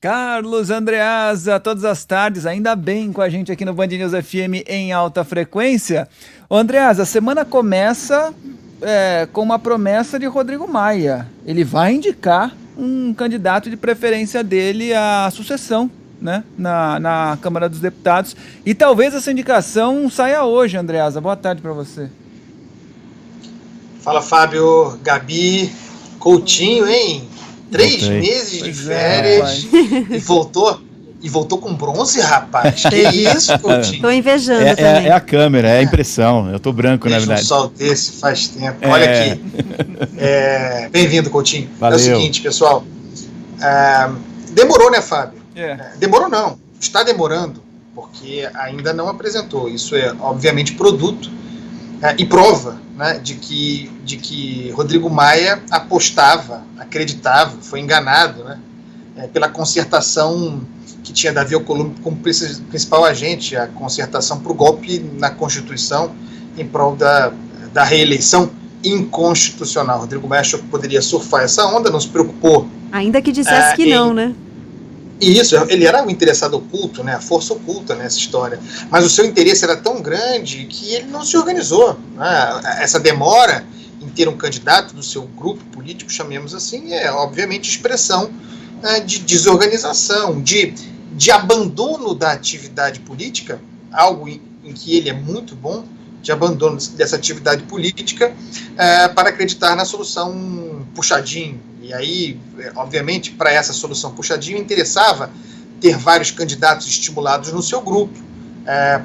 Carlos Andreasa, todas as tardes, ainda bem com a gente aqui no Band News FM em alta frequência. Ô Andreasa, a semana começa com uma promessa de Rodrigo Maia. Ele vai indicar um candidato de preferência dele à sucessão, né, na Câmara dos Deputados. E talvez essa indicação saia hoje, Andreasa. Boa tarde para você. Fala, Fábio, Gabi, Coutinho, hein? 3 meses de férias e voltou com bronze, rapaz. Que isso, Coutinho? Tô invejando também. É a câmera, é a impressão. Eu tô branco, na verdade. Um sol desse faz tempo. Olha aqui. Bem-vindo, Coutinho. Valeu. É o seguinte, pessoal. Demorou, né, Fábio? Demorou não. Está demorando, porque ainda não apresentou. Isso é, obviamente, produto e prova, né, de que Rodrigo Maia apostava, acreditava, foi enganado, né, pela concertação que tinha Davi Alcolumbre como principal agente, a concertação para o golpe na Constituição em prol da reeleição inconstitucional. Rodrigo Maia achou que poderia surfar essa onda, não se preocupou. Ainda que dissesse que não, né? Isso, ele era um interessado oculto, né, a força oculta nessa história, mas o seu interesse era tão grande que ele não se organizou, né? Essa demora em ter um candidato do seu grupo político, chamemos assim, é obviamente expressão de desorganização, de abandono da atividade política, algo em que ele é muito bom, de abandono dessa atividade política para acreditar na solução puxadinho. E aí, obviamente, para essa solução puxadinho, interessava ter vários candidatos estimulados no seu grupo,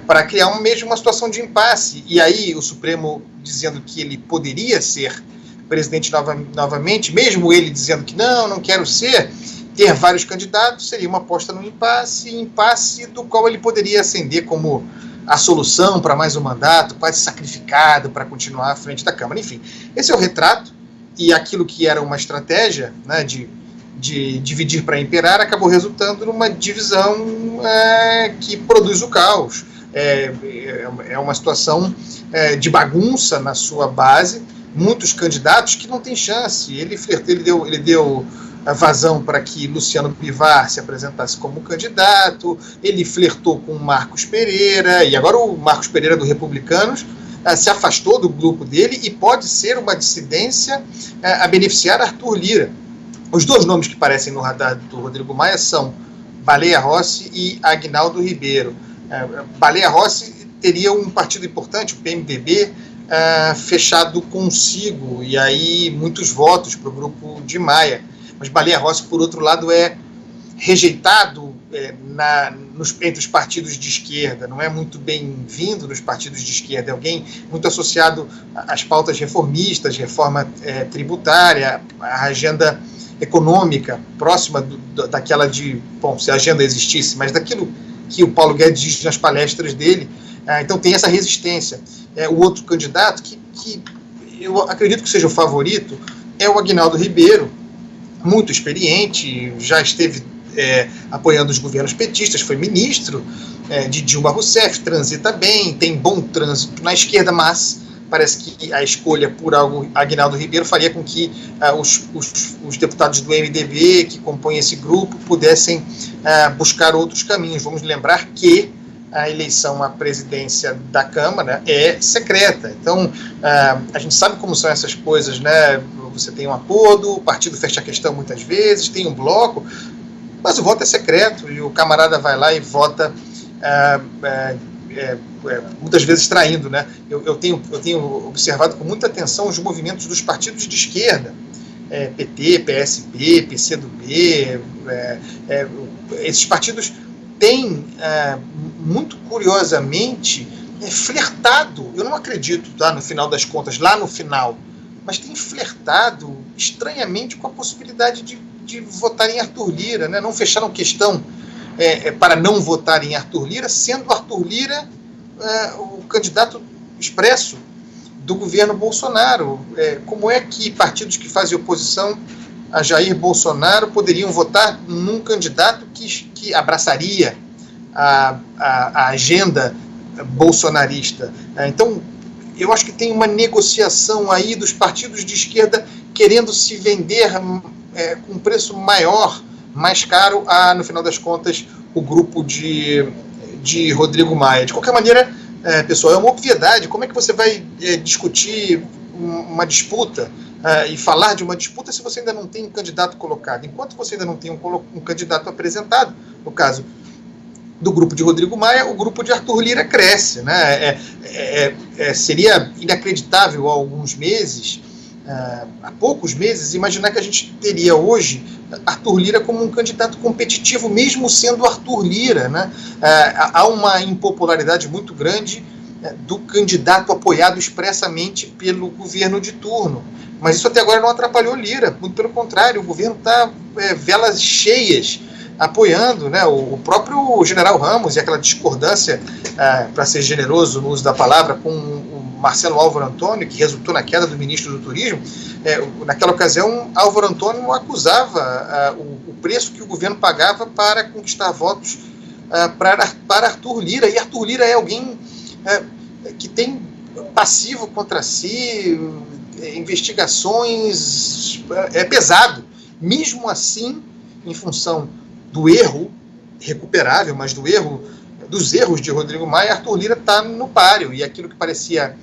para criar mesmo uma situação de impasse. E aí o Supremo dizendo que ele poderia ser presidente novamente, mesmo ele dizendo que não quero ser, ter vários candidatos seria uma aposta no impasse do qual ele poderia ascender como a solução para mais um mandato, quase sacrificado para continuar à frente da Câmara. Enfim, esse é o retrato. E aquilo que era uma estratégia, né, de dividir para imperar acabou resultando numa divisão que produz o caos. É uma situação de bagunça na sua base, muitos candidatos que não têm chance. Ele deu vazão para que Luciano Bivar se apresentasse como candidato, ele flertou com Marcos Pereira, e agora o Marcos Pereira do Republicanos se afastou do grupo dele e pode ser uma dissidência a beneficiar Arthur Lira. Os dois nomes que aparecem no radar do Rodrigo Maia são Baleia Rossi e Aguinaldo Ribeiro. Baleia Rossi teria um partido importante, o PMDB, fechado consigo, e aí muitos votos para o grupo de Maia. Mas Baleia Rossi, por outro lado, é rejeitado entre os partidos de esquerda, não é muito bem-vindo nos partidos de esquerda, é alguém muito associado às pautas reformistas, reforma tributária, a agenda econômica, próxima daquela se a agenda existisse, mas daquilo que o Paulo Guedes diz nas palestras dele. Então tem essa resistência. O outro candidato, que eu acredito que seja o favorito, é o Aguinaldo Ribeiro, muito experiente, já esteve apoiando os governos petistas, foi ministro de Dilma Rousseff, transita bem, tem bom trânsito na esquerda, mas parece que a escolha por Aguinaldo Ribeiro faria com que os deputados do MDB que compõem esse grupo pudessem buscar outros caminhos. Vamos lembrar que a eleição à presidência da Câmara é secreta, então a gente sabe como são essas coisas, né? Você tem um acordo, o partido fecha a questão muitas vezes, tem um bloco, mas o voto é secreto e o camarada vai lá e vota muitas vezes traindo, né? Eu tenho observado com muita atenção os movimentos dos partidos de esquerda, PT, PSB, PCdoB, esses partidos têm, muito curiosamente, flertado, eu não acredito, tá, no final das contas, lá no final, mas tem flertado estranhamente com a possibilidade de votar em Arthur Lira, né? Não fecharam questão para não votar em Arthur Lira, sendo Arthur Lira o candidato expresso do governo Bolsonaro. Como é que partidos que fazem oposição a Jair Bolsonaro poderiam votar num candidato que abraçaria a agenda bolsonarista? Então, eu acho que tem uma negociação aí dos partidos de esquerda querendo se vender com um preço maior mais caro a, no final das contas, o grupo de Rodrigo Maia. De qualquer maneira, pessoal, é uma obviedade. Como é que você vai discutir uma disputa e falar de uma disputa se você ainda não tem um candidato colocado? Enquanto você ainda não tem um candidato apresentado, no caso do grupo de Rodrigo Maia, o grupo de Arthur Lira cresce, né? Seria inacreditável há alguns meses, há poucos meses, imaginar que a gente teria hoje Arthur Lira como um candidato competitivo, mesmo sendo Arthur Lira, né? Há uma impopularidade muito grande do candidato apoiado expressamente pelo governo de turno. Mas isso até agora não atrapalhou Lira, muito pelo contrário, o governo está velas cheias apoiando, né, o próprio general Ramos e aquela discordância, para ser generoso no uso da palavra, com o Marcelo Álvaro Antônio, que resultou na queda do ministro do Turismo. Naquela ocasião, Álvaro Antônio acusava o preço que o governo pagava para conquistar votos para Arthur Lira, e Arthur Lira é alguém que tem passivo contra si, investigações, é pesado. Mesmo assim, em função do erro recuperável, mas dos erros de Rodrigo Maia, Arthur Lira está no páreo, e aquilo que parecia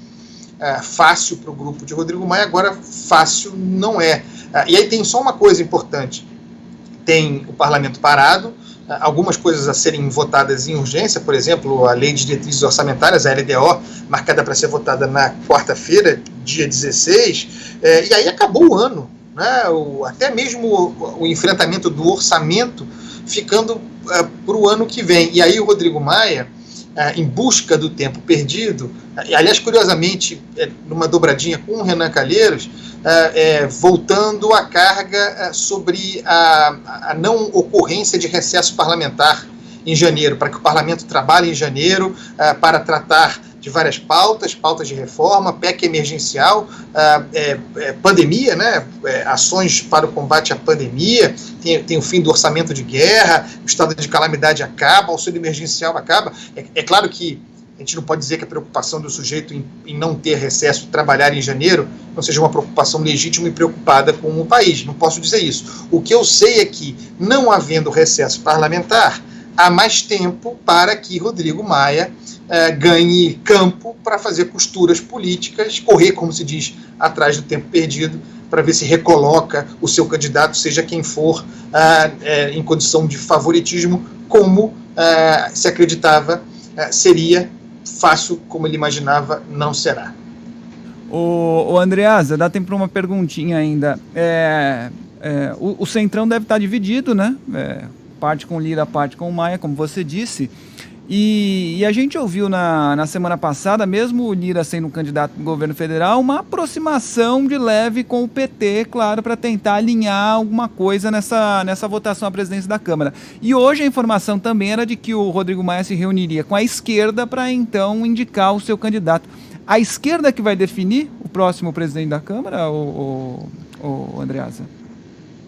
fácil para o grupo de Rodrigo Maia, agora fácil não é. E aí tem só uma coisa importante: tem o parlamento parado, algumas coisas a serem votadas em urgência, por exemplo, a Lei de Diretrizes Orçamentárias, a LDO, marcada para ser votada na quarta-feira, dia 16, e aí acabou o ano, né? Até mesmo o enfrentamento do orçamento ficando para o ano que vem. E aí o Rodrigo Maia, em busca do tempo perdido, e aliás, curiosamente, numa dobradinha com o Renan Calheiros, voltando a carga sobre a não ocorrência de recesso parlamentar em janeiro, para que o parlamento trabalhe em janeiro para tratar de várias pautas de reforma, PEC emergencial, pandemia, né, ações para o combate à pandemia, tem o fim do orçamento de guerra, o estado de calamidade acaba, o auxílio emergencial acaba. É claro que a gente não pode dizer que a preocupação do sujeito em não ter recesso, trabalhar em janeiro, não seja uma preocupação legítima e preocupada com o país. Não posso dizer isso. O que eu sei é que, não havendo recesso parlamentar, há mais tempo para que Rodrigo Maia ganhe campo para fazer costuras políticas, correr, como se diz, atrás do tempo perdido, para ver se recoloca o seu candidato, seja quem for, em condição de favoritismo, como se acreditava seria fácil, como ele imaginava, não será. O Andreasa, dá tempo para uma perguntinha ainda. O Centrão deve estar dividido, né? Parte com Lira, parte com Maia, como você disse. E a gente ouviu na semana passada, mesmo o Lira sendo um candidato do governo federal, uma aproximação de leve com o PT, claro, para tentar alinhar alguma coisa nessa votação à presidência da Câmara. E hoje a informação também era de que o Rodrigo Maia se reuniria com a esquerda para então indicar o seu candidato. A esquerda que vai definir o próximo presidente da Câmara, o Andreasa?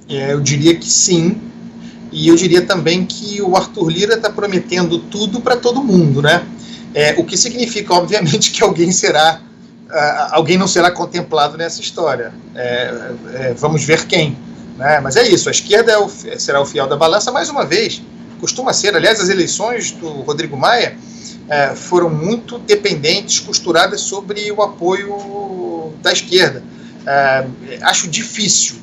Eu diria que sim. E eu diria também que o Arthur Lira está prometendo tudo para todo mundo, né? O que significa, obviamente, que alguém não será contemplado nessa história. Vamos ver quem, né? Mas é isso, a esquerda será o fiel da balança, mais uma vez, costuma ser. Aliás, as eleições do Rodrigo Maia foram muito dependentes, costuradas sobre o apoio da esquerda. Acho difícil,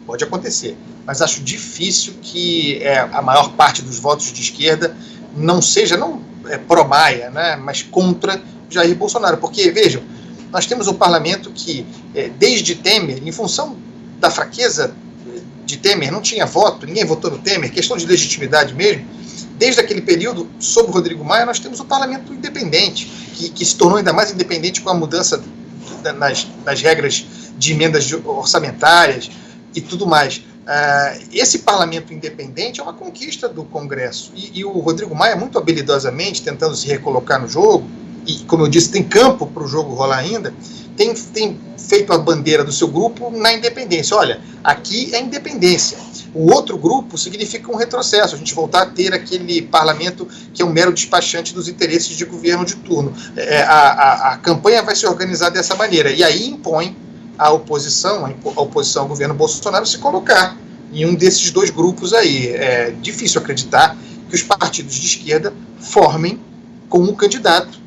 pode acontecer, mas acho difícil que a maior parte dos votos de esquerda não seja, não pró-Maia, né, mas contra Jair Bolsonaro. Porque, vejam, nós temos um parlamento que, desde Temer, em função da fraqueza de Temer, não tinha voto, ninguém votou no Temer, questão de legitimidade mesmo. Desde aquele período, sob o Rodrigo Maia, nós temos um parlamento independente, que se tornou ainda mais independente com a mudança nas regras de emendas orçamentárias e tudo mais. Esse parlamento independente é uma conquista do Congresso, e o Rodrigo Maia, muito habilidosamente, tentando se recolocar no jogo, e como eu disse, tem campo para o jogo rolar ainda, tem feito a bandeira do seu grupo na independência. Olha, aqui é independência. O outro grupo significa um retrocesso, a gente voltar a ter aquele parlamento que é um mero despachante dos interesses de governo de turno. A campanha vai se organizar dessa maneira, e aí impõe a oposição ao governo Bolsonaro se colocar em um desses dois grupos aí. É difícil acreditar que os partidos de esquerda formem com um candidato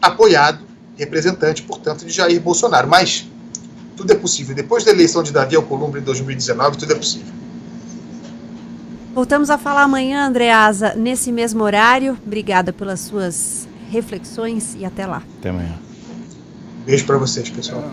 apoiado, representante, portanto, de Jair Bolsonaro. Mas tudo é possível. Depois da eleição de Davi Alcolumbre em 2019, tudo é possível. Voltamos a falar amanhã, Andreasa, nesse mesmo horário. Obrigada pelas suas reflexões e até lá. Até amanhã. Beijo para vocês, pessoal.